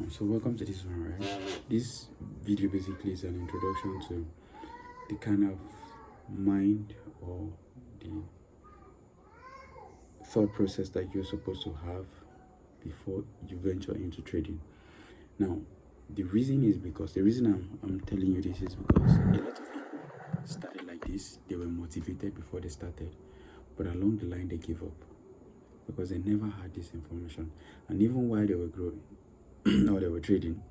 So welcome to this one, right? This video basically is an introduction to the kind of mind or the thought process that you're supposed to have before you venture into trading. Now, the reason I'm telling you this is because a lot of people started like this. They were motivated before they started, but along the line they gave up because they never had this information. And even while they were growing or they were trading,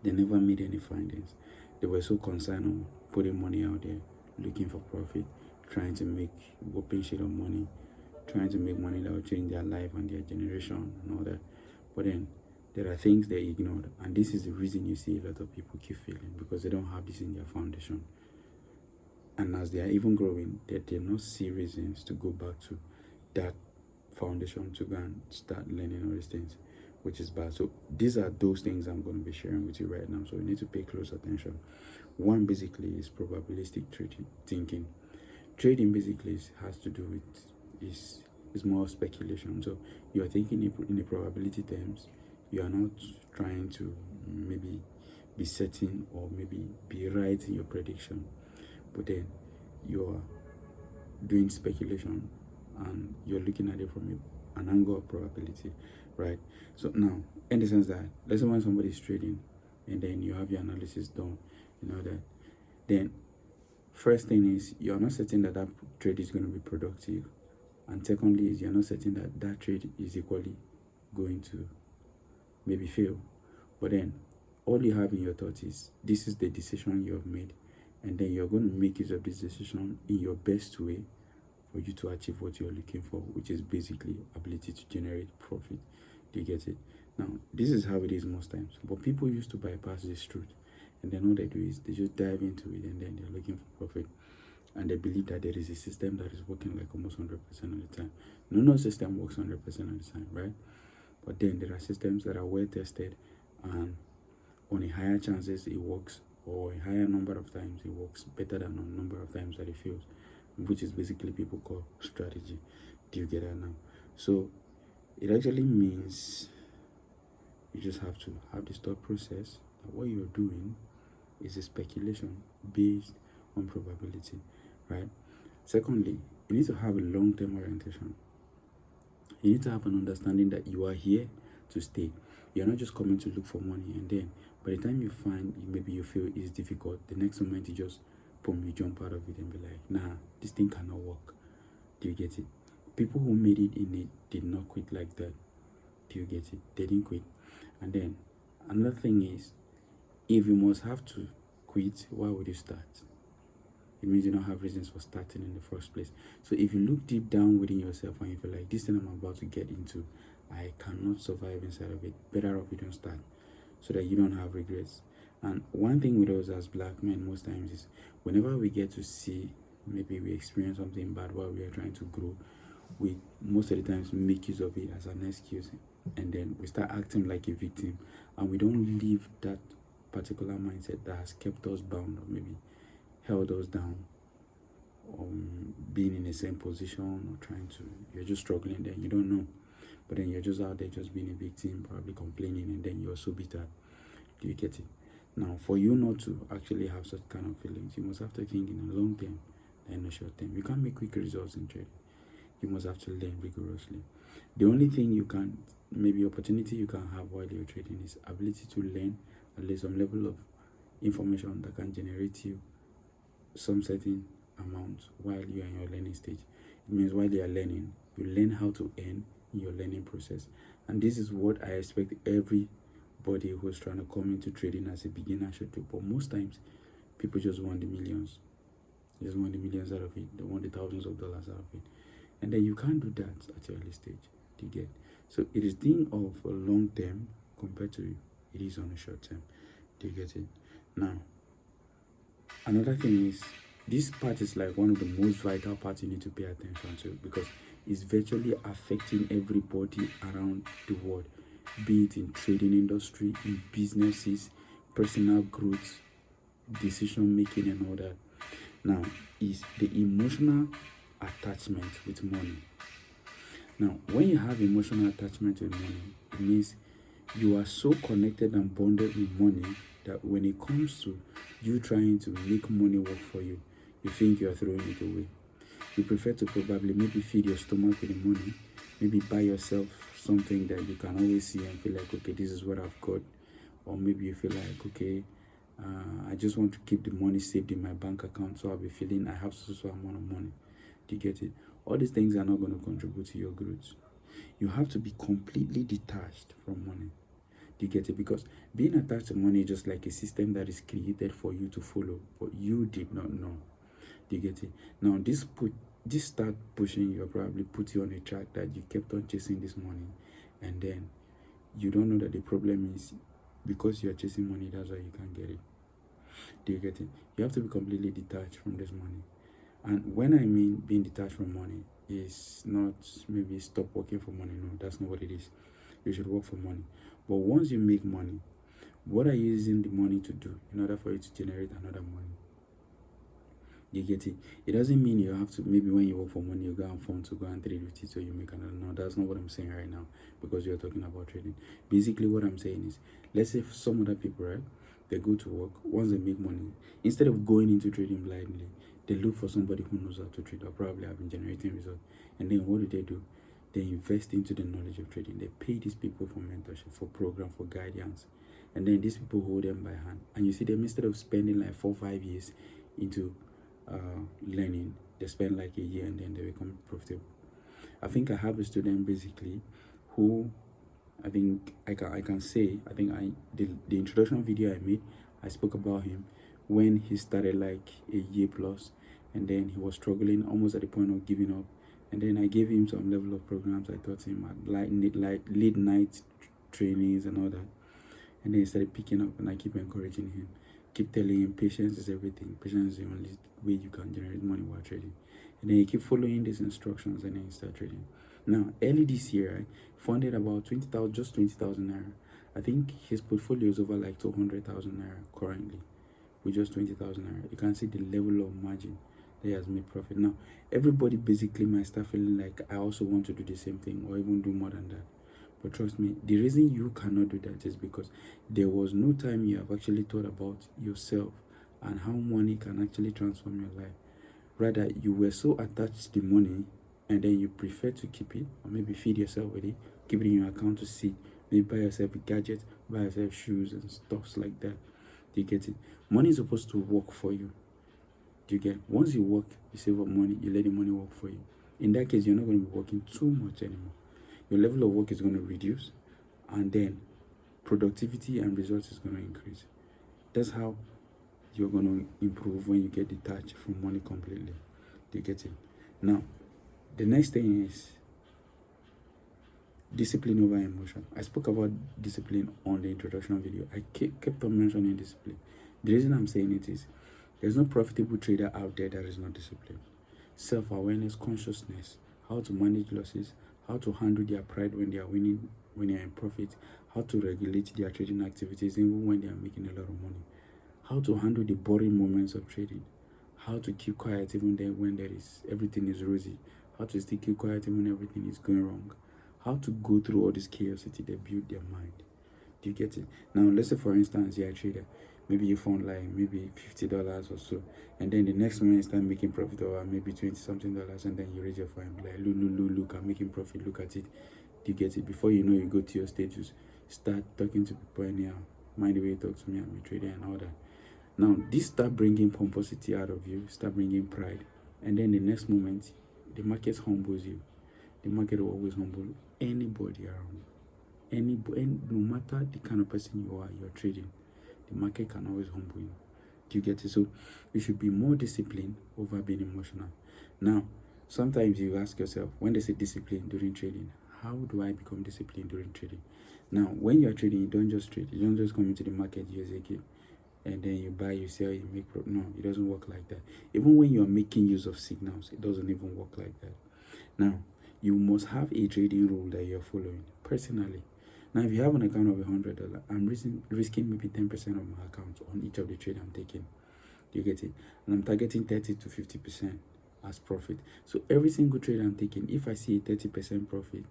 they never made any findings. They were so concerned on putting money out there, looking for profit, trying to make whopping shit of money, trying to make money that will change their life and their generation and all that. But then there are things they ignored, and this is the reason you see a lot of people keep failing, because they don't have this in their foundation. And as they are even growing, they do not see reasons to go back to that foundation to go and start learning all these things, which is bad. So these are those things I'm going to be sharing with you right now, so you need to pay close attention. One basically is probabilistic thinking. Trading basically has to do with is more speculation. So you are thinking in the probability terms. You are not trying to maybe be certain or maybe be right in your prediction, but then you are doing speculation and you're looking at it from an angle of probability, right? So now, in the sense that let's say when somebody's trading and then you have your analysis done, you know that, then first thing is you're not certain that that trade is going to be productive, and secondly is you're not certain that that trade is equally going to maybe fail. But then all you have in your thoughts is this is the decision you have made, and then you're going to make use of this decision in your best way for you to achieve what you're looking for, which is basically ability to generate profit. Do you get it? Now, this is how it is most times, but people used to bypass this truth, and then all they do is they just dive into it, and then they're looking for profit, and they believe that there is a system that is working like almost 100% of the time. No system works 100% of the time, right? But then there are systems that are well tested, and on a higher chances it works, or a higher number of times it works better than a number of times that it fails, which is basically people call strategy. Do you get that now? So it actually means you just have to have this thought process that what you're doing is a speculation based on probability, right? Secondly, you need to have a long-term orientation. You need to have an understanding that you are here to stay. You're not just coming to look for money, and then by the time you find maybe you feel it's difficult, the next moment you just boom, you jump out of it and be like, nah, this thing cannot work. Do you get it? People who made it in it did not quit like that. Do you get it? They didn't quit. And then another thing is, if you must have to quit, why would you start? It means you don't have reasons for starting in the first place. So if you look deep down within yourself and you feel like this thing I'm about to get into, I cannot survive inside of it, better off you don't start, so that you don't have regrets. And one thing with us as black men most times is whenever we get to see, maybe we experience something bad while we are trying to grow, we most of the times make use of it as an excuse, and then we start acting like a victim, and we don't leave that particular mindset that has kept us bound or maybe held us down, being in the same position or trying to, you're just struggling, then you don't know, but then you're just out there just being a victim, probably complaining, and then you're so bitter. Do you get it? Now, for you not to actually have such kind of feelings, you must have to think in a long term and in a short term. You can't make quick results in trading. You must have to learn rigorously. The only thing you can, maybe opportunity you can have while you're trading, is ability to learn at least some level of information that can generate you some certain amount while you are in your learning stage. It means while you are learning, you learn how to earn in your learning process. And this is what I expect everybody who's trying to come into trading as a beginner should do. But most times, people just want the millions. They just want the millions out of it. They want the thousands of dollars out of it. And then you can't do that at your early stage. Do you get? So it is thing of a long term compared to it is on a short term. Do you get it? Now, another thing is, this part is like one of the most vital parts you need to pay attention to, because it's virtually affecting everybody around the world, be it in trading industry, in businesses, personal growth, decision making and all that. Now, is the emotional attachment with money. Now, when you have emotional attachment with money, it means you are so connected and bonded with money that when it comes to you trying to make money work for you, you think you are throwing it away. You prefer to probably maybe feed your stomach with the money, maybe buy yourself something that you can always see and feel like, okay, this is what I've got. Or maybe you feel like, okay, I just want to keep the money saved in my bank account, so I'll be feeling I have so amount of money. Do you get it? All these things are not going to contribute to your growth. You have to be completely detached from money. Do you get it? Because being attached to money is just like a system that is created for you to follow, but you did not know. Do you get it? Now this start pushing you, or probably put you on a track that you kept on chasing this money, and then you don't know that the problem is because you're chasing money, that's why you can't get it. Do you get it? You have to be completely detached from this money. And when I mean being detached from money, is not maybe stop working for money. No, that's not what it is. You should work for money. But once you make money, what are you using the money to do in order for you to generate another money? You get it? It doesn't mean you have to, maybe when you work for money, you go and fund to go and trade with it so you make another. No, that's not what I'm saying right now, because you're talking about trading. Basically, what I'm saying is, let's say some other people, right? They go to work. Once they make money, instead of going into trading blindly, they look for somebody who knows how to trade or probably have been generating results. And then what do? They invest into the knowledge of trading. They pay these people for mentorship, for program, for guidance. And then these people hold them by hand. And you see them, instead of spending like 4-5 years into learning, they spend like a year and then they become profitable. I think I have a student basically who I think I can say, I think the introduction video I made, I spoke about him when he started like a year plus, and then he was struggling almost at the point of giving up. And then I gave him some level of programs. I taught him at like late night trainings and all that. And then he started picking up, and I keep encouraging him, keep telling him patience is everything. Patience is the only way you can generate money while trading. And then you keep following these instructions, and then you start trading. Now, early this year, I funded about 20,000, just 20,000 naira. I think his portfolio is over like 200,000 naira currently, with just 20,000 naira. You can see the level of margin that he has made profit. Now, everybody basically might start feeling like I also want to do the same thing or even do more than that. But trust me, the reason you cannot do that is because there was no time you have actually thought about yourself and how money can actually transform your life. Rather, you were so attached to the money, and then you prefer to keep it, or maybe feed yourself with it, keep it in your account to see, maybe buy yourself a gadget, buy yourself shoes and stuffs like that. Do you get it? Money is supposed to work for you. Do you get it? Once you work, you save up money, you let the money work for you. In that case, you're not going to be working too much anymore. Your level of work is going to reduce, and then productivity and results is going to increase. That's how you're going to improve when you get detached from money completely. Do you get it? Now, the next thing is discipline over emotion. I spoke about discipline on the introduction video. I kept on mentioning discipline. The reason I'm saying it is there's no profitable trader out there that is not disciplined. Self-awareness, consciousness, how to manage losses, how to handle their pride when they are winning, when they are in profit, how to regulate their trading activities even when they are making a lot of money, how to handle the boring moments of trading, how to keep quiet even then when everything is rosy, how to still keep quiet even when everything is going wrong, how to go through all this chaos they build their mind. Do you get it? Now, let's say for instance you're a trader. Maybe you found like maybe $50 or so, and then the next moment you start making profit over maybe 20 something dollars, and then you raise your phone like look, I'm making profit, look at it. Do you get it? Before you know, you go to your status, start talking to people anyhow, mind the way you talk to me, I'm a trader and all that. Now this start bringing pomposity out of you, start bringing pride, and then the next moment the market humbles you. The market will always humble anybody around. No matter the kind of person you are, you're trading, the market can always humble you. Do you get it? So you should be more disciplined over being emotional. Now, sometimes you ask yourself, when they say discipline during trading, how do I become disciplined during trading? Now, when you're trading, you don't just trade. You don't just come into the market, you execute, and then you buy, you sell, you make profit. No, it doesn't work like that. Even when you're making use of signals, it doesn't even work like that. Now, you must have a trading rule that you're following personally. Now, if you have an account of $100, I'm risking maybe 10% of my account on each of the trade I'm taking. Do you get it? And I'm targeting 30 to 50% as profit. So every single trade I'm taking, if I see a 30% profit,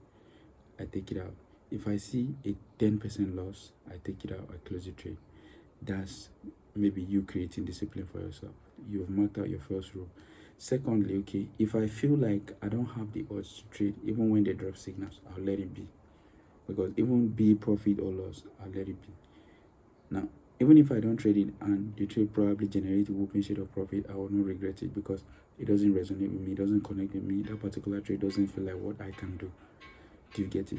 I take it out. If I see a 10% loss, I take it out, I close the trade. That's maybe you creating discipline for yourself. You've marked out your first rule. Secondly, okay, if I feel like I don't have the urge to trade, even when they drop signals, I'll let it be. Because even be profit or loss, I'll let it be. Now, even if I don't trade it and the trade probably generates a whooping shade of profit, I will not regret it because it doesn't resonate with me, it doesn't connect with me. That particular trade doesn't feel like what I can do. Do you get it?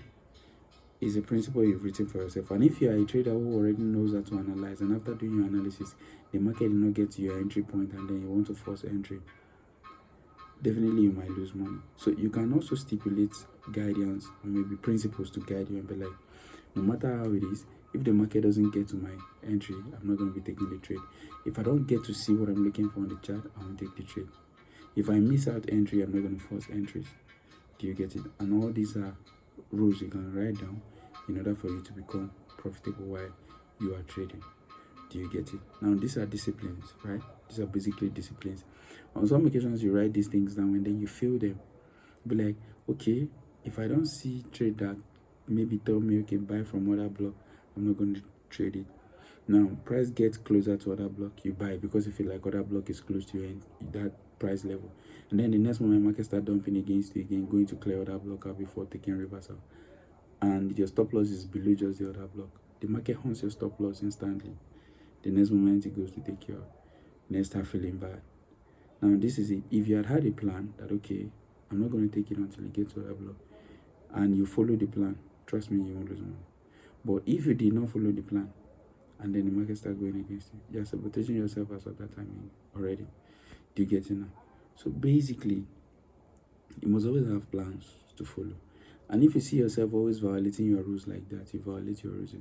It's a principle you've written for yourself. And if you are a trader who already knows how to analyze, and after doing your analysis, the market did not get to your entry point and then you want to force entry, definitely you might lose money. So you can also stipulate guidance or maybe principles to guide you and be like, no matter how it is, if the market doesn't get to my entry, I'm not going to be taking the trade. If I don't get to see what I'm looking for on the chart, I won't take the trade. If I miss out entry, I'm not going to force entries. Do you get it? And all these are rules you can write down in order for you to become profitable while you are trading. Do you get it? Now, these are disciplines, right? These are basically disciplines. On some occasions, you write these things down and then you feel them. Be like, okay, if I don't see trade that, maybe tell me, okay, buy from other block, I'm not going to trade it. Now, price gets closer to other block, you buy because you feel like other block is close to your end, that price level. And then the next moment, market start dumping against you again, going to clear other block out before taking reversal. And your stop loss is below just the other block. The market hunts your stop loss instantly. The next moment, it goes to take you out. Next, start feeling bad. Now, this is it. If you had a plan that, okay, I'm not going to take it until it gets to other block, and you follow the plan, trust me, you won't lose money. But if you did not follow the plan, and then the market start going against you, you're sabotaging yourself as of that time already. Do you get it now? So basically, you must always have plans to follow. And if you see yourself always violating your rules like that, you violate your rules,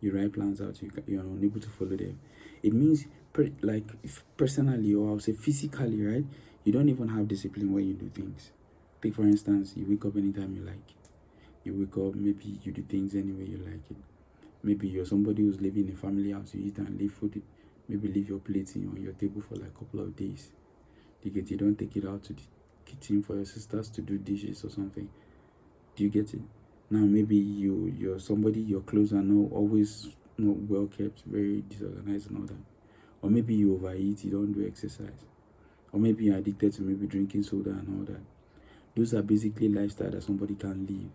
you write plans out, you are unable to follow them. It means, personally, or I'll say physically, right? You don't even have discipline when you do things. Take, for instance, you wake up anytime you like. You wake up, maybe you do things any way you like it. Maybe you're somebody who's living in a family house, you eat and leave food, maybe leave your plate on your table for like a couple of days. You don't take it out to the kitchen for your sisters to do dishes or something. Do you get it? Now maybe you're somebody, your clothes are not always not well kept, very disorganized and all that. Or maybe you overeat, you don't do exercise. Or maybe you're addicted to maybe drinking soda and all that. Those are basically lifestyle that somebody can live,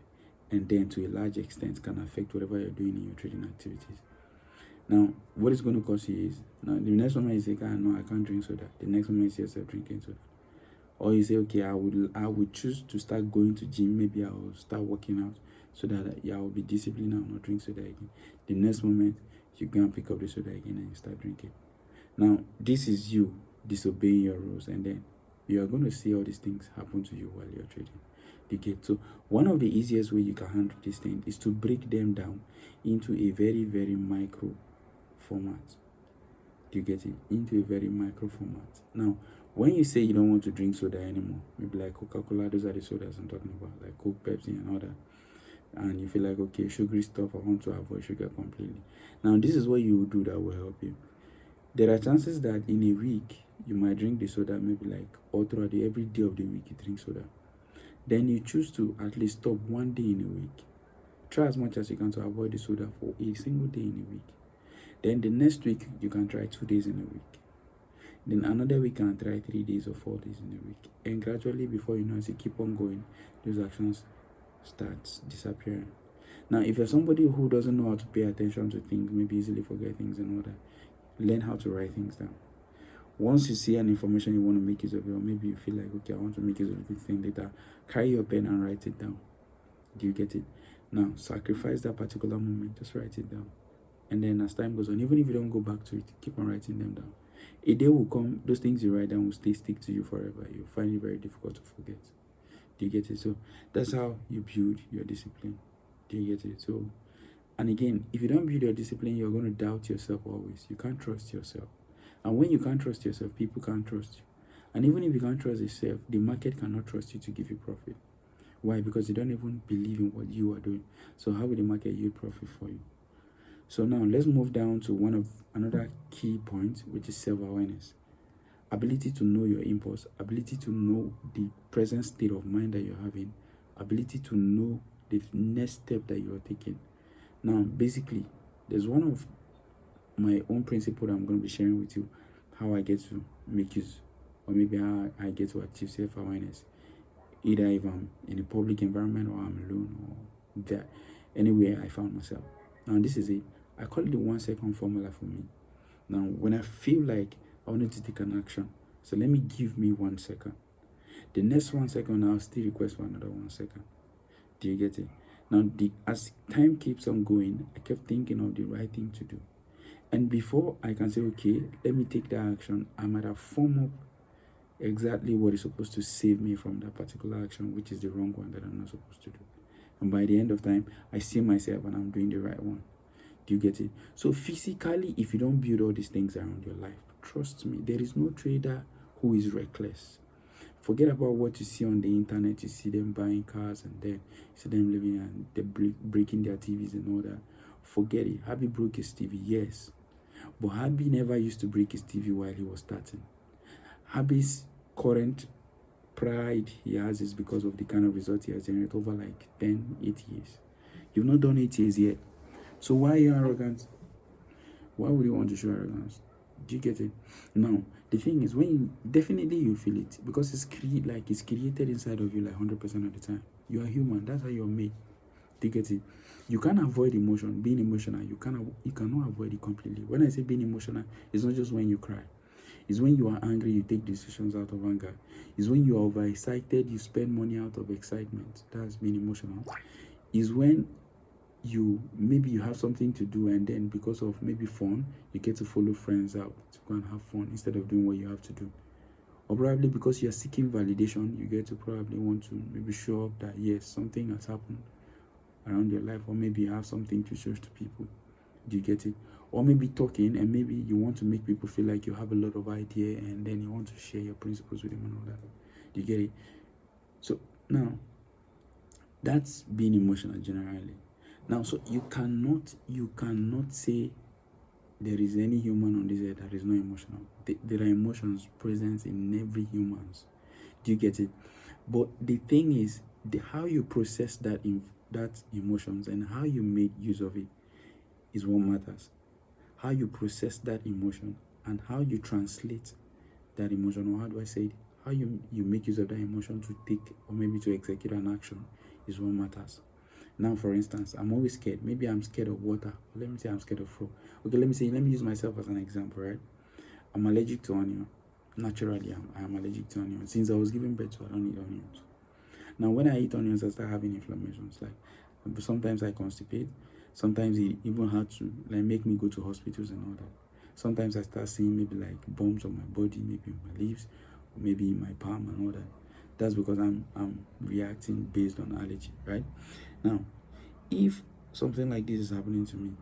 and then to a large extent can affect whatever you're doing in your trading activities. Now, what it's going to cost you is, now the next moment you say, no, I can't drink soda. The next moment you see yourself drinking soda. Or you say, okay, I would choose to start going to gym. Maybe I will start working out so that I will be disciplined and not drink soda again. The next moment, you go and pick up the soda again and you start drinking. Now, this is you disobeying your rules, and then you are going to see all these things happen to you while you're trading. Okay, so one of the easiest way you can handle this thing is to break them down into a very, very micro format. Do you get it? Into a very micro format. Now, when you say you don't want to drink soda anymore, maybe like Coca-Cola, those are the sodas I'm talking about, like Coke, Pepsi, and all that, and you feel like, okay, sugary stuff, I want to avoid sugar completely. Now, this is what you will do that will help you. There are chances that in a week, you might drink the soda, maybe like all throughout every day of the week, you drink soda. Then you choose to at least stop one day in a week. Try as much as you can to avoid the soda for a single day in a week. Then the next week, you can try 2 days in a week. Then another week, you can try 3 days or 4 days in a week. And gradually, before you know, as you keep on going, those actions start disappearing. Now, if you're somebody who doesn't know how to pay attention to things, maybe easily forget things and all that, learn how to write things down. Once you see an information you want to make use of it, or maybe you feel like, okay, I want to make use of this thing later, carry your pen and write it down. Do you get it? Now, sacrifice that particular moment, just write it down. And then as time goes on, even if you don't go back to it, keep on writing them down. A day will come, those things you write down will stick to you forever. You'll find it very difficult to forget. Do you get it? So that's how you build your discipline. Do you get it? So, and again, if you don't build your discipline, you're going to doubt yourself always. You can't trust yourself. And when you can't trust yourself, people can't trust you. And even if you can't trust yourself, the market cannot trust you to give you profit. Why? Because they don't even believe in what you are doing. So how will the market yield profit for you? So now let's move down to another key point, which is self-awareness. Ability to know your impulse, ability to know the present state of mind that you're having, ability to know the next step that you're taking. Now, basically, there's one of my own principle that I'm going to be sharing with you, how I get to make use, or maybe how I get to achieve self-awareness, either if I'm in a public environment or I'm alone or there, anywhere I found myself. Now, this is it. I call it the 1 second formula for me. Now, when I feel like I wanted to take an action, so let me give me 1 second. The next 1 second, I'll still request for another 1 second. Do you get it? Now, as time keeps on going, I kept thinking of the right thing to do. And before I can say, okay, let me take that action, I might have formed up exactly what is supposed to save me from that particular action, which is the wrong one that I'm not supposed to do. And by the end of time, I see myself and I'm doing the right one. Do you get it? So physically, if you don't build all these things around your life, trust me, there is no trader who is reckless. Forget about what you see on the internet. You see them buying cars and then you see them living and they're breaking their TVs and all that. Forget it. Happy broke his TV, yes. But Happy never used to break his TV while he was starting. Happy's current pride he has is because of the kind of results he has generated over like 10, 8 years. You've not done 8 years yet. So why are you arrogant? Why would you want to show arrogance? Do you get it? Now, the thing is, when you definitely you feel it because it's created inside of you like 100% of the time. You are human. That's how you're made. Do you get it? You can't avoid emotion. Being emotional, you cannot avoid it completely. When I say being emotional, it's not just when you cry. It's when you are angry, you take decisions out of anger. It's when you are overexcited, you spend money out of excitement. That's being emotional. It's when maybe you have something to do and then because of maybe fun, you get to follow friends out to go and have fun instead of doing what you have to do. Or probably because you're seeking validation, you get to probably want to maybe show up that yes, something has happened around your life, or maybe you have something to show to people. Do you get it? Or maybe talking and maybe you want to make people feel like you have a lot of idea and then you want to share your principles with them and all that. Do you get it? So now, that's being emotional generally. Now, so you cannot say there is any human on this earth that is not emotional. There are emotions present in every humans. Do you get it? But the thing is, how you process that emotions and how you make use of it is what matters. How you process that emotion and how you translate that emotion, or how do I say it? How you make use of that emotion to take or maybe to execute an action is what matters. Now, for instance, I'm always scared. Maybe I'm scared of water. Let me say I'm scared of frog. Okay, let me use myself as an example, right? I'm allergic to onion. Naturally, I'm allergic to onion. Since I was giving birth to, I don't eat onions. Now, when I eat onions, I start having inflammations. Like, sometimes I constipate. Sometimes it even had to like make me go to hospitals and all that. Sometimes I start seeing maybe like bumps on my body, maybe on my leaves, or maybe in my palm and all that. That's because I'm reacting based on allergy, right? Now, if something like this is happening to me,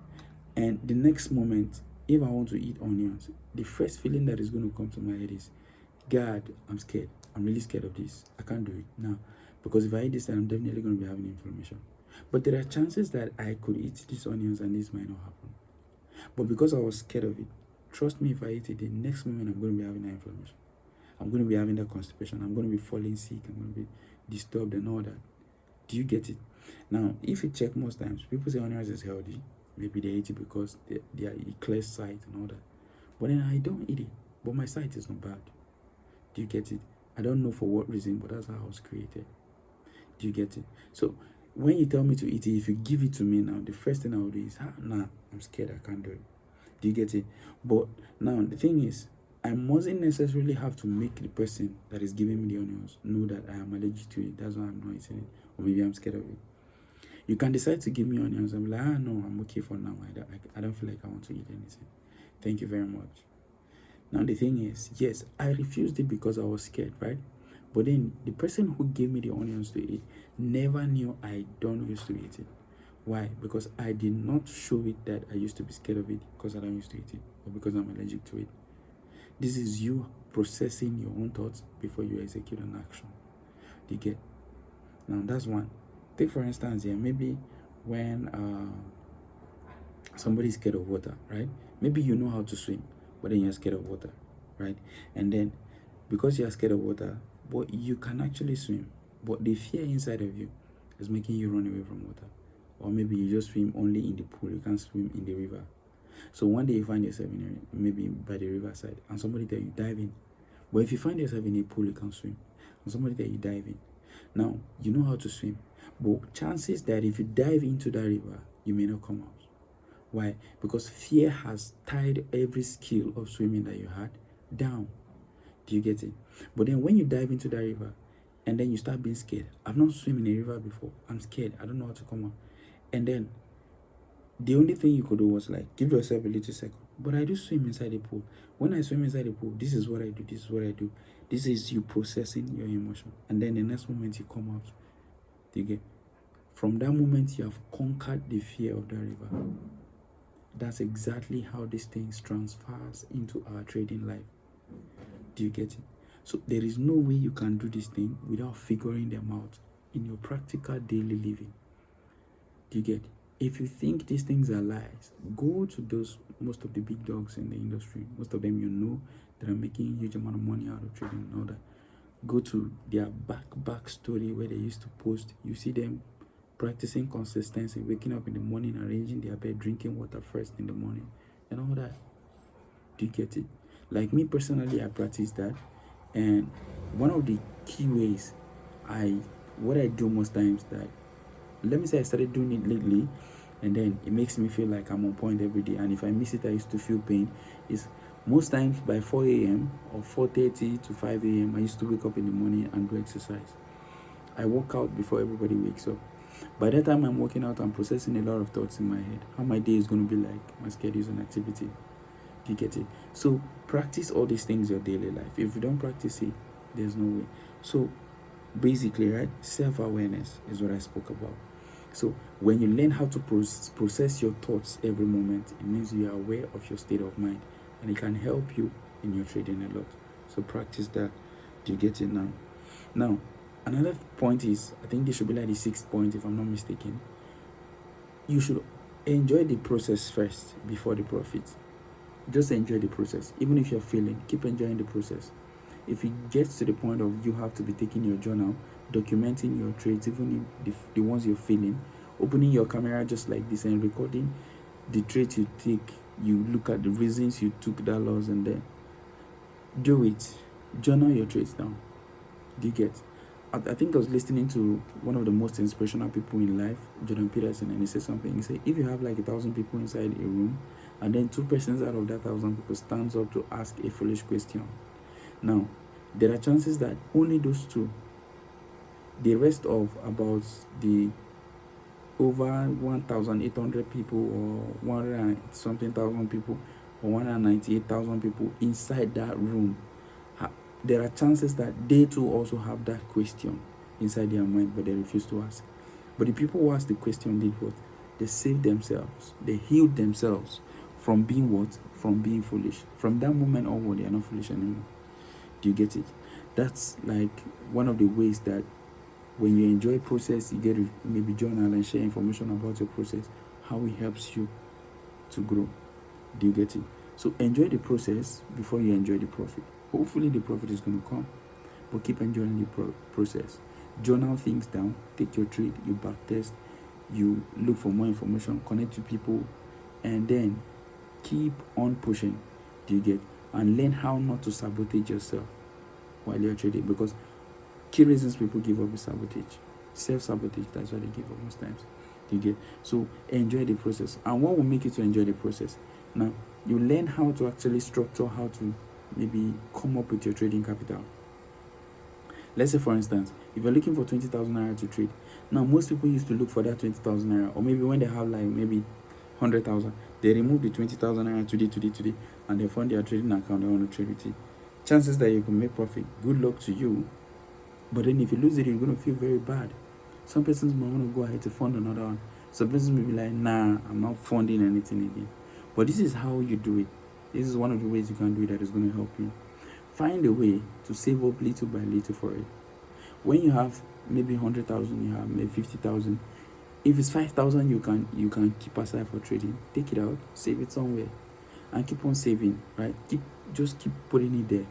and the next moment, if I want to eat onions, the first feeling that is going to come to my head is, God, I'm scared. I'm really scared of this. I can't do it now. Because if I eat this, then I'm definitely going to be having inflammation. But there are chances that I could eat these onions and this might not happen. But because I was scared of it, trust me, if I eat it, the next moment I'm going to be having that inflammation. I'm going to be having that constipation. I'm going to be falling sick. I'm going to be disturbed and all that. Do you get it? Now, if you check most times, people say onions is healthy. Maybe they eat it because they are clear sight and all that. But then I don't eat it. But my sight is not bad. Do you get it? I don't know for what reason, but that's how I was created. Do you get it? So when you tell me to eat it, if you give it to me now, the first thing I will do is, nah, I'm scared, I can't do it. Do you get it? But now the thing is, I mustn't necessarily have to make the person that is giving me the onions know that I am allergic to it. That's why I'm not eating it. Or maybe I'm scared of it. You can decide to give me onions. I'm like, no, I'm okay for now. I don't feel like I want to eat anything. Thank you very much. Now the thing is, yes, I refused it because I was scared, right? But then the person who gave me the onions to eat never knew I don't used to eat it. Why? Because I did not show it that I used to be scared of it because I don't used to eat it or because I'm allergic to it. This is you processing your own thoughts before you execute an action. Do you get? Now that's one. Take for instance here, maybe when somebody's scared of water, right? Maybe you know how to swim, but then you're scared of water, right? And then because you're scared of water, but you can actually swim, but the fear inside of you It's making you run away from water. Or maybe you just swim only in the pool, you can't swim in the river. So one day you find yourself maybe by the riverside and somebody tell you dive in. But if you find yourself in a pool, you can't swim, and somebody tell you dive in. Now you know how to swim, but chances that if you dive into that river, you may not come out. Why? Because fear has tied every skill of swimming that you had down. Do you get it? But then when you dive into that river and then you start being scared, I've not swum in a river before, I'm scared, I don't know how to come out. And then the only thing you could do was like give yourself a little second. But I do swim inside the pool. When I swim inside the pool, this is what I do, this is what I do. This is you processing your emotion. And then the next moment you come out. Do you get? From that moment you have conquered the fear of the river. That's exactly how these things transfers into our trading life. Do you get it? So there is no way you can do this thing without figuring them out in your practical daily living. Do you get it? If you think these things are lies, go to most of the big dogs in the industry. Most of them you know that are making a huge amount of money out of trading and all that. Go to their back story where they used to post. You see them practicing consistency, waking up in the morning, arranging their bed, drinking water first in the morning, and all that. Do you get it? Like me personally, I practice that, and one of the key ways what I do most times that, let me say I started doing it lately, and then it makes me feel like I'm on point every day, and if I miss it I used to feel pain, is most times by 4 a.m. or 4:30 to 5 a.m. I used to wake up in the morning and do exercise. I work out before everybody wakes up. By that time I'm working out, I'm processing a lot of thoughts in my head, how my day is going to be like, my schedules and activity. Do you get it? So practice all these things in your daily life. If you don't practice it, there's no way. So basically, right, self-awareness is what I spoke about. So when you learn how to process your thoughts every moment, it means you are aware of your state of mind, and it can help you in your trading a lot. So practice that. Do you get it now? Now, another point is, I think this should be like the 6th point if I'm not mistaken. You should enjoy the process first before the profit. Just enjoy the process. Even if you're failing, keep enjoying the process. If it gets to the point of you have to be taking your journal, documenting your trades, even if the ones you're failing, opening your camera just like this and recording the trades you take, you look at the reasons you took that loss, and then do it. Journal your trades down. Do you get? I think I was listening to one of the most inspirational people in life, Jordan Peterson, and he said something. He said, if you have like 1,000 people inside a room, and then 2 persons out of that 1,000 people stands up to ask a foolish question. Now, there are chances that only those 2, the rest of about the over 1,800 people or 100 and something thousand people or 198,000 people inside that room, there are chances that they too also have that question inside their mind, but they refuse to ask. But the people who asked the question did what? They saved themselves. They healed themselves from being what? From being foolish. From that moment onward, they are not foolish anymore. Do you get it? That's like one of the ways that when you enjoy process, you get to maybe journal and share information about your process, how it helps you to grow. Do you get it? So enjoy the process before you enjoy the profit. Hopefully the profit is going to come, but keep enjoying the process. Journal things down, take your trade, you back test, you look for more information, connect to people, and then keep on pushing. Do you get? And learn how not to sabotage yourself while you're trading, because key reasons people give up is sabotage. Self-sabotage, that's why they give up most times. Do you get? So enjoy the process. And what will make you to enjoy the process? Now, you learn how to actually structure, how to maybe come up with your trading capital. Let's say, for instance, if you're looking for 20,000 naira to trade, now most people used to look for that 20,000 naira, or maybe when they have like maybe 100,000, they remove the 20,000 naira today, and they fund their trading account, they want to trade with it. Chances that you can make profit, good luck to you. But then if you lose it, you're going to feel very bad. Some persons might want to go ahead to fund another one. Some persons may be like, nah, I'm not funding anything again. But this is how you do it. This is one of the ways you can do it that is going to help you. Find a way to save up little by little for it. When you have maybe 100,000, you have maybe 50,000. If it's 5,000, you can keep aside for trading. Take it out, save it somewhere, and keep on saving. Right? Just keep putting it there,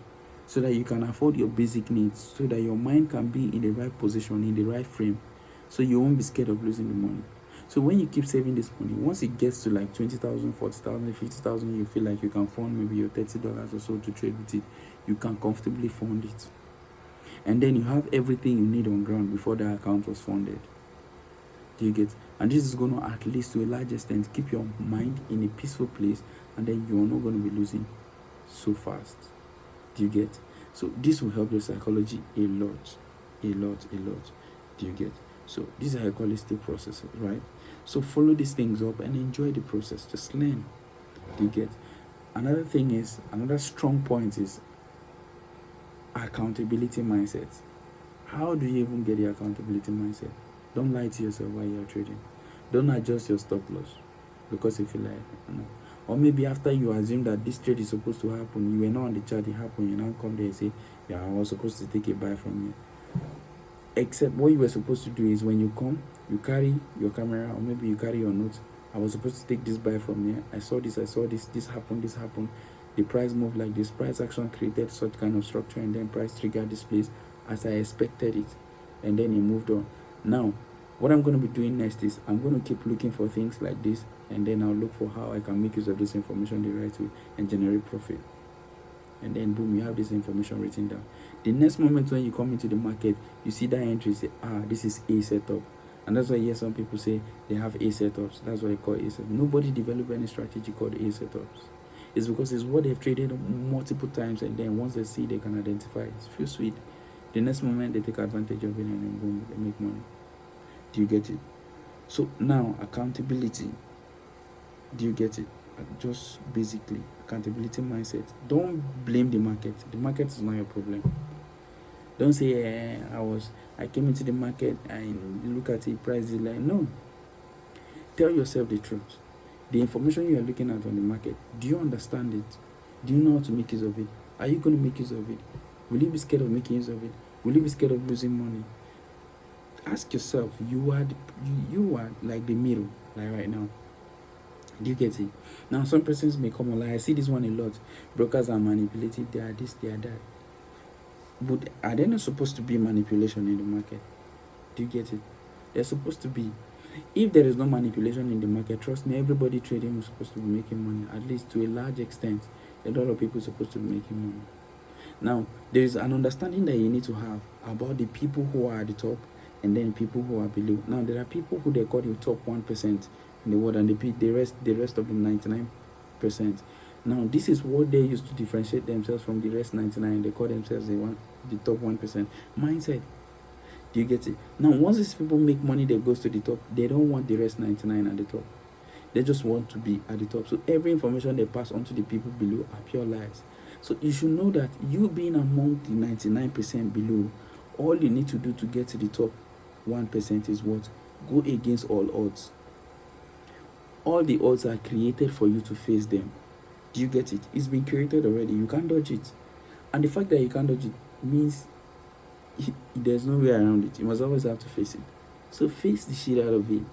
so that you can afford your basic needs, so that your mind can be in the right position, in the right frame, So you won't be scared of losing the money. So when you keep saving this money, once it gets to like 20,000, 40,000, 50,000, you feel like you can fund maybe your $30 or so to trade with it. You can comfortably fund it. And then you have everything you need on ground before the account was funded. Do you get? And this is going to, at least to a large extent, keep your mind in a peaceful place, and then you're not going to be losing so fast. Do you get? So this will help your psychology a lot. Do you get? So these are high quality processes, right? So follow these things up and enjoy the process. Just learn. Do you get? Another thing is, another strong point is accountability mindset. How do you even get the accountability mindset? Don't lie to yourself while you're trading. Don't adjust your stop loss because you feel like, no. Or maybe after you assume that this trade is supposed to happen, you were not on the chart, it happened, you now come there and say, yeah, I was supposed to take a buy from you. Except what you were supposed to do is, when you come, you carry your camera, or maybe you carry your notes. I was supposed to take this buy from here. I saw this, this happened. The price moved like this. Price action created such kind of structure, and then price triggered this place as I expected it. And then it moved on. Now, what I'm going to be doing next is I'm going to keep looking for things like this, and then I'll look for how I can make use of this information the right way and generate profit. And then boom, you have this information written down. The next moment when you come into the market, you see that entry, say, this is a setup. And that's why you hear some people say they have A setups. That's why they call A setups. Nobody developed any strategy called A setups. It's because it's what they've traded multiple times, and then once they see, they can identify it. It feels sweet. The next moment they take advantage of it, and then boom, they make money. Do you get it? So now, accountability. Do you get it? Just basically accountability mindset. Don't blame the market. The market is not your problem. Don't say I came into the market and look at it, price is like, no. Tell yourself the truth. The information you are looking at on the market, do you understand it? Do you know how to make use of it? Are you going to make use of it? Will you be scared of making use of it? Will you be scared of losing money? Ask yourself. You are like the mirror, like right now. Do you get it? Now, some persons may come online. I see this one a lot. Brokers are manipulative. They are this, they are that. But are they not supposed to be manipulation in the market? Do you get it? They're supposed to be. If there is no manipulation in the market, trust me, everybody trading is supposed to be making money. At least to a large extent, a lot of people are supposed to be making money. Now, there is an understanding that you need to have about the people who are at the top and then people who are below. Now, there are people who they call the top 1% in the world, and the rest of the 99%. Now, this is what they use to differentiate themselves from the rest 99. They call themselves the top 1%. Mindset. Do you get it? Now, once these people make money that goes to the top, they don't want the rest 99 at the top. They just want to be at the top. So every information they pass on to the people below are pure lies. So you should know that you being among the 99% below, all you need to do to get to the top 1% is what? Go against all odds. All the odds are created for you to face them. Do you get it? It's been created already. You can't dodge it. And the fact that you can't dodge it means there's no way around it. You must always have to face it. So face the shit out of it.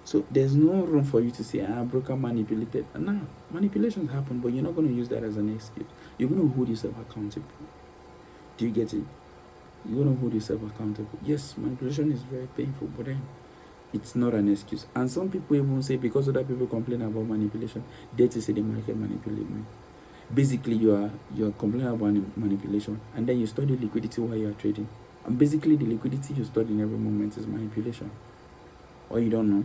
So there's no room for you to say, broker manipulated. Nah, manipulations happen, but you're not going to use that as an excuse. You're going to hold yourself accountable. Do you get it? You're going to hold yourself accountable. Yes, manipulation is very painful, but then it's not an excuse. And some people even say, because other people complain about manipulation, they to say the market manipulate me. Basically, you're complaining about manipulation, and then you study liquidity while you're trading. And basically, the liquidity you study in every moment is manipulation. Or you don't know.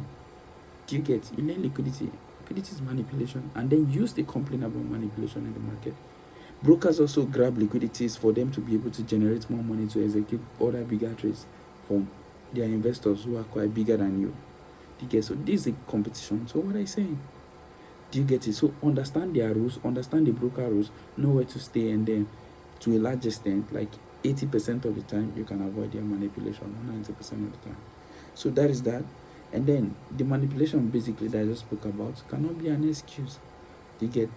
Do you get? You learn liquidity. Liquidity is manipulation, and then you still complain about manipulation in the market. Brokers also grab liquidities for them to be able to generate more money to execute other bigger trades from their investors who are quite bigger than you. Do you get? So this is a competition. So what are you saying? Do you get it? So understand their rules, understand the broker rules, know where to stay, and then to a large extent, like 80% of the time, you can avoid their manipulation, 90% of the time. So that is that. And then the manipulation basically that I just spoke about cannot be an excuse. Do you get?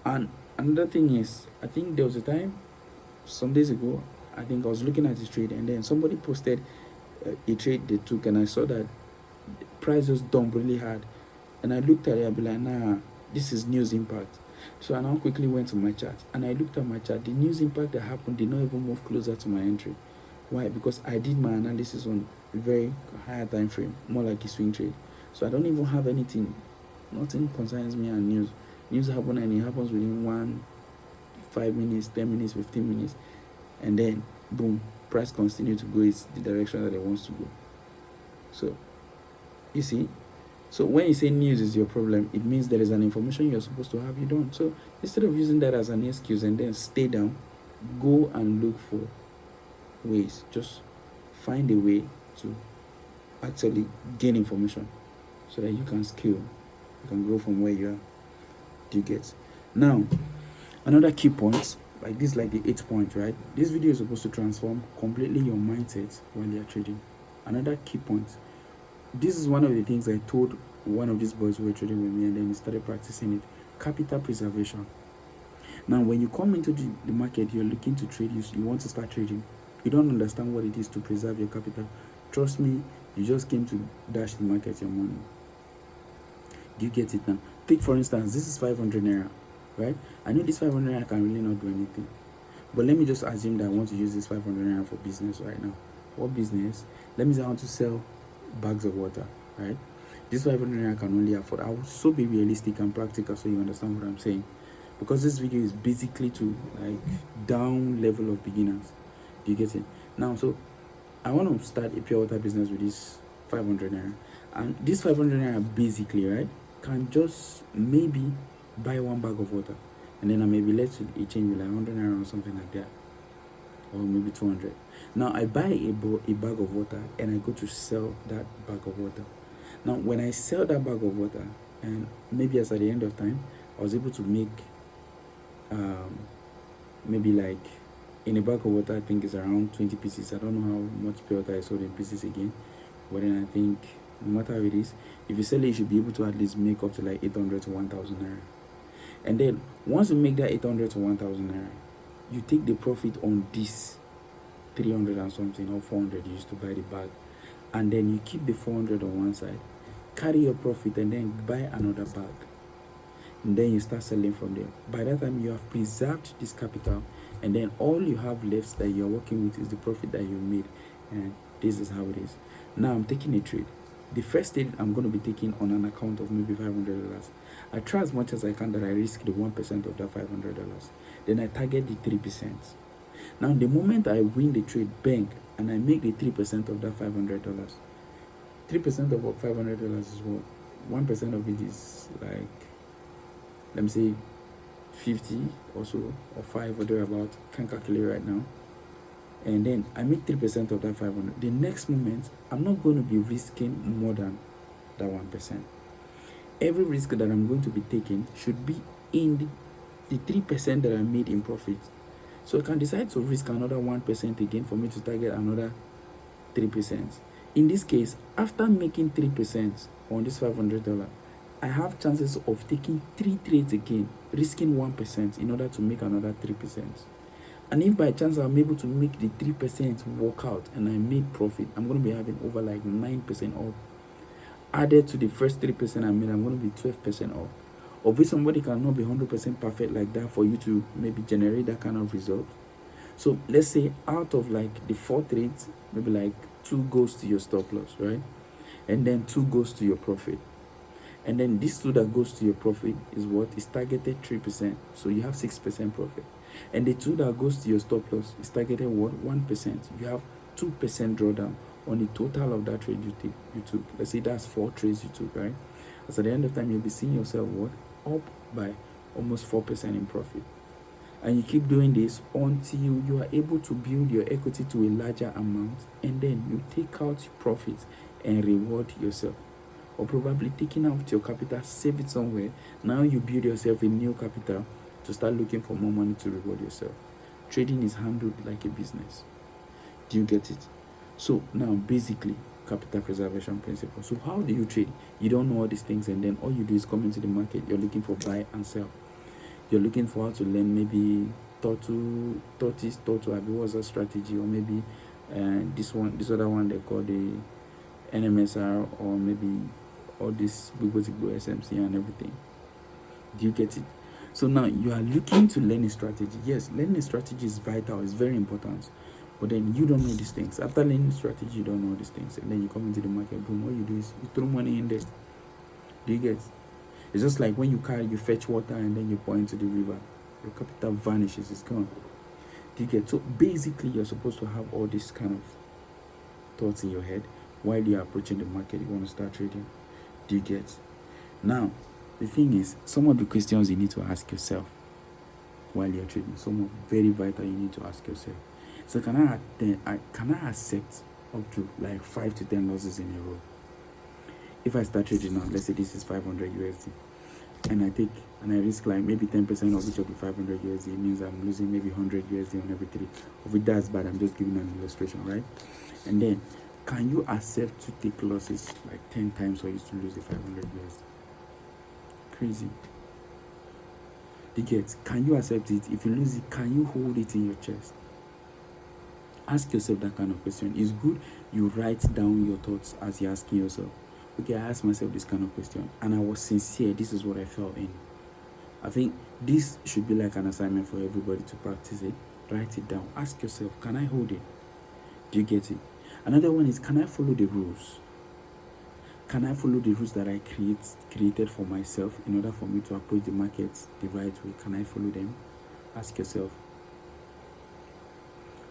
And another thing is, I think there was a time, some days ago, I think I was looking at this trade, and then somebody posted a trade they took, and I saw that the price just dumped really hard. And I looked at it, I'd be like, nah, this is news impact. So I now quickly went to my chart, and I looked at my chart. The news impact that happened did not even move closer to my entry. Why? Because I did my analysis on a very higher time frame, more like a swing trade. So I don't even have anything. Nothing concerns me and news. News happens and it happens within 5 minutes, 10 minutes, 15 minutes. And then, boom, price continue to go is the direction that it wants to go. So, you see, so when you say news is your problem, it means there is an information you're supposed to have, you don't. So instead of using that as an excuse and then stay down, go and look for ways. Just find a way to actually gain information so that you can scale, you can grow from where you are. Do you get? Now, another key point, like this, like the 8th point, right? This video is supposed to transform completely your mindset while you're trading. Another key point. This is one of the things I told one of these boys who were trading with me, and then he started practicing it. Capital preservation. Now, when you come into the market, you're looking to trade, you want to start trading. You don't understand what it is to preserve your capital. Trust me, you just came to dash the market your money. Do you get it now? Take for instance, this is 500 naira, right? I know this 500 naira can really not do anything. But let me just assume that I want to use this 500 naira for business right now. What business? Let me say I want to sell bags of water, right? This 500 naira can only afford. I will so be realistic and practical so you understand what I'm saying. Because this video is basically to like down level of beginners. Do you get it? Now, so I want to start a pure water business with this 500 naira. And this 500 naira basically, right, can just maybe buy one bag of water. And then I maybe let it change with like 100 naira or something like that. Or maybe 200. Now I buy a bag of water and I go to sell that bag of water. Now when I sell that bag of water, and maybe as at the end of time, I was able to make maybe like in a bag of water, I think it's around 20 pieces. I don't know how much pure water I sold in pieces again, but then I think no matter how it is, if you sell it, you should be able to at least make up to like 800 to 1,000 naira. And then once you make that 800 to 1,000 naira, you take the profit on this 300 and something or 400 you used to buy the bag, and then you keep the 400 on one side, carry your profit, and then buy another bag, and then you start selling from there. By that time, you have preserved this capital, and then all you have left that you're working with is the profit that you made. And this is how it is. Now I'm taking a trade. The first trade I'm going to be taking on an account of maybe $500. I try as much as I can that I risk the 1% of that $500. Then I target the 3%. Now the moment I win the trade, bang, and I make the 3% of that $500. 3% of what $500 is what? 1% of it is like, let me say 50 or so, or 5 or thereabout. Can't calculate right now. And then I make 3% of that 500. The next moment, I'm not going to be risking more than that 1%. Every risk that I'm going to be taking should be in the 3% that I made in profit. So I can decide to risk another 1% again for me to target another 3%. In this case, after making 3% on this $500, I have chances of taking 3 trades again, risking 1% in order to make another 3%. And if by chance I'm able to make the 3% work out and I made profit, I'm going to be having over like 9% off. Added to the first 3% I made, I'm going to be 12% off. Obviously, somebody cannot be 100% perfect like that for you to maybe generate that kind of result. So let's say out of like the 4 trades, maybe like 2 goes to your stop loss, right? And then 2 goes to your profit. And then this 2 that goes to your profit is what is targeted 3%. So you have 6% profit. And the 2 that goes to your stop loss is targeted what? 1%. You have 2% drawdown on the total of that trade you took. Let's say that's 4 trades you took, right? So at the end of time, you'll be seeing yourself what? Up by almost 4% in profit. And you keep doing this until you are able to build your equity to a larger amount, and then you take out your profits and reward yourself. Or probably taking out your capital, save it somewhere. Now you build yourself a new capital to start looking for more money to reward yourself. Trading is handled like a business. Do you get it? So now basically, capital preservation principle. So how do you trade? You don't know all these things, and then all you do is come into the market. You're looking for buy and sell. You're looking for how to learn maybe tortoise, what's a strategy, or maybe this other one they call the NMSR, or maybe all this Bigbo SMC and everything. Do you get it? So now you are looking to learn a strategy. Yes, learning a strategy is vital, it's very important. But then you don't know these things. After learning strategy, you don't know these things. And then you come into the market, boom, what you do is you throw money in there. Do you get? It's just like when you fetch water and then you pour into the river. Your capital vanishes, it's gone. Do you get? So basically, you're supposed to have all these kind of thoughts in your head while you're approaching the market. You want to start trading. Do you get? Now, the thing is, some of the questions you need to ask yourself while you're trading, some of very vital you need to ask yourself. So can I accept up to like 5 to 10 losses in a row? If I start trading now, let's say this is 500 USD, and I risk like maybe 10% of each of the 500 USD, it means I'm losing maybe 100 USD on every trade. Of it, that's bad. I'm just giving an illustration, right? And then, can you accept to take losses like 10 times for you to lose the 500 USD? Crazy. You get? Can you accept it? If you lose it, can you hold it in your chest? Ask yourself that kind of question. It's good you write down your thoughts as you're asking yourself. Okay, I asked myself this kind of question and I was sincere. This is what I felt in. I think this should be like an assignment for everybody to practice it. Write it down. Ask yourself, can I hold it? Do you get it? Another one is, can I follow the rules? Can I follow the rules that I created for myself in order for me to approach the market the right way? Can I follow them? Ask yourself.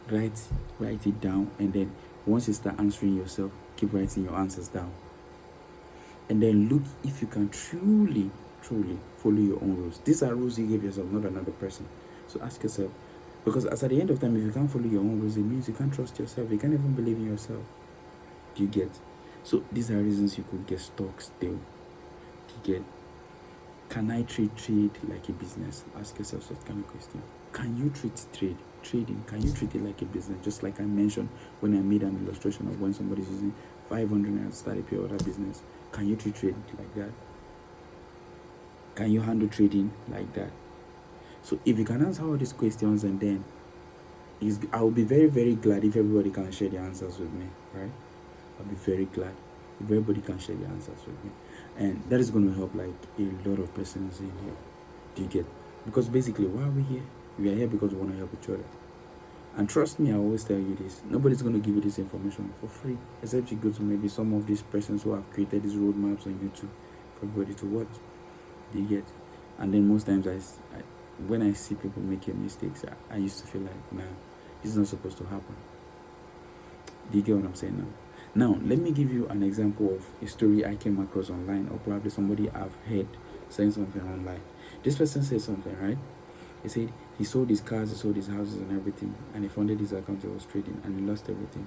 Write it down, and then once you start answering yourself, keep writing your answers down. And then look if you can truly follow your own rules. These are rules you gave yourself, not another person. So ask yourself, because as at the end of time, if you can't follow your own rules, it means you can't trust yourself. You can't even believe in yourself. Do you get? So these are reasons you could get stuck still. Do you get? Can I trade like a business? Ask yourself such kind of question. Can you treat trading? Can you treat it like a business? Just like I mentioned when I made an illustration of when somebody's using 500 naira to start a pure order business. Can you treat trading like that? Can you handle trading like that? So if you can answer all these questions, and then I will be very, very glad if everybody can share the answers with me, right? I'll be very glad if everybody can share the answers with me. And that is going to help like a lot of persons in here. Do you get? Because basically, why are we here? We are here because we want to help each other. And trust me, I always tell you this. Nobody's going to give you this information for free, except you go to maybe some of these persons who have created these roadmaps on YouTube for everybody to watch. Do you get? And then most times, when I see people making mistakes, I used to feel like, nah, this is not supposed to happen. Do you get what I'm saying now? Now, let me give you an example of a story I came across online, or probably somebody I've heard saying something online. This person said something, right? He said he sold his cars, he sold his houses and everything, and he funded his account, he was trading, and he lost everything.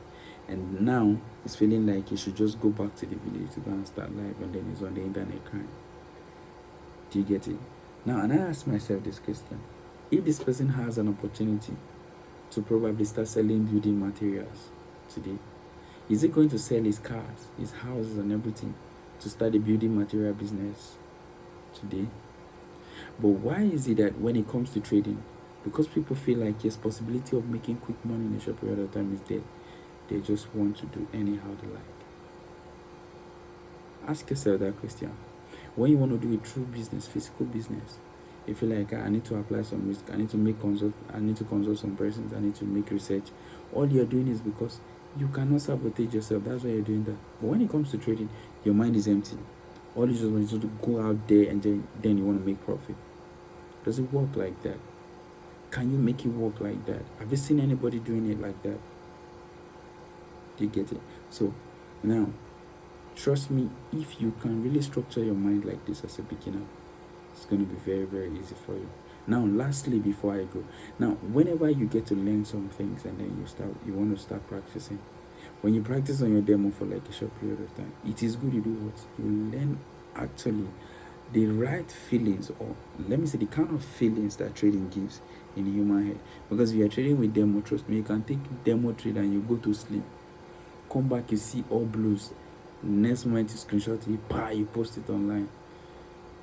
And now he's feeling like he should just go back to the village to go and start life, and then he's on the internet crying. Do you get it? Now, and I asked myself this question. If this person has an opportunity to probably start selling building materials today, is he going to sell his cars, his houses and everything to start a building material business today? But why is it that when it comes to trading, because people feel like yes, possibility of making quick money in a short period of time is there, they just want to do anyhow they like? Ask yourself that question. When you want to do a true business, physical business, you feel like I need to apply some risk, I need to consult some persons, I need to make research. All you're doing is because you cannot sabotage yourself. That's why you're doing that. But when it comes to trading, your mind is empty. All you just want is to go out there and then you want to make profit. Does it work like that? Can you make it work like that? Have you seen anybody doing it like that? Do you get it? So now, trust me, if you can really structure your mind like this as a beginner, it's going to be very, very easy for you. Now, lastly, before I go, now, whenever you get to learn some things and then you want to start practicing, when you practice on your demo for like a short period of time, it is good you do what? You learn actually the right feelings, or let me say the kind of feelings that trading gives in the human head. Because if you are trading with demo, trust me, you can take demo trade and you go to sleep. Come back, you see all blues. Next moment you screenshot it, you post it online.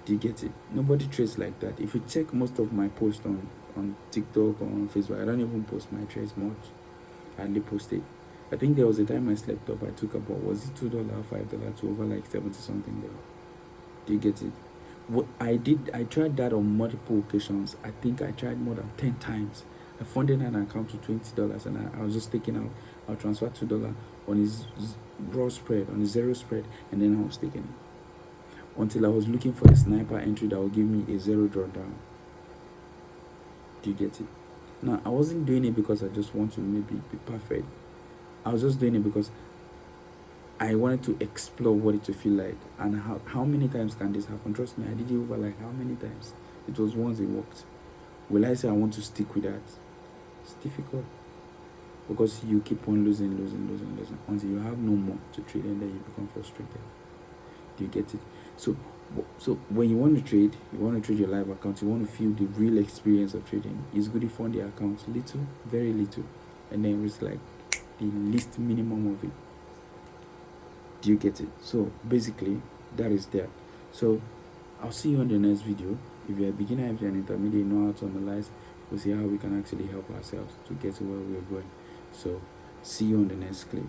Do you get it? Nobody trades like that. If you check most of my posts on TikTok or on Facebook, I don't even post my trades much. I hardly post it. I think there was a time I slept up, I took about, was it $2 or $5 to over like 70 something there. Do you get it? What I tried that on multiple occasions. I think I tried more than 10 times I funded an account to $20, and I was just taking out. I'll transfer $2 on his raw spread, on his zero spread, and then I was taking it until I was looking for a sniper entry that would give me a zero drawdown. Do you get it? Now, I wasn't doing it because I just want to maybe be perfect. I was just doing it because I wanted to explore what it would feel like, and how many times can this happen. Trust me, I did it over like how many times. It was once it worked. Will I say I want to stick with that? It's difficult, because you keep on losing until you have no more to trade, and then you become frustrated. Do you get it? So when you want to trade your live account, you want to feel the real experience of trading. It's good if you fund the account little, very little, and then it's like the least minimum of it. Do you get it? So basically, that is that. So I'll see you on the next video. If you're a beginner, if you're an intermediate, know how to analyze, we'll see how we can actually help ourselves to get to where we're going. So see you on the next clip.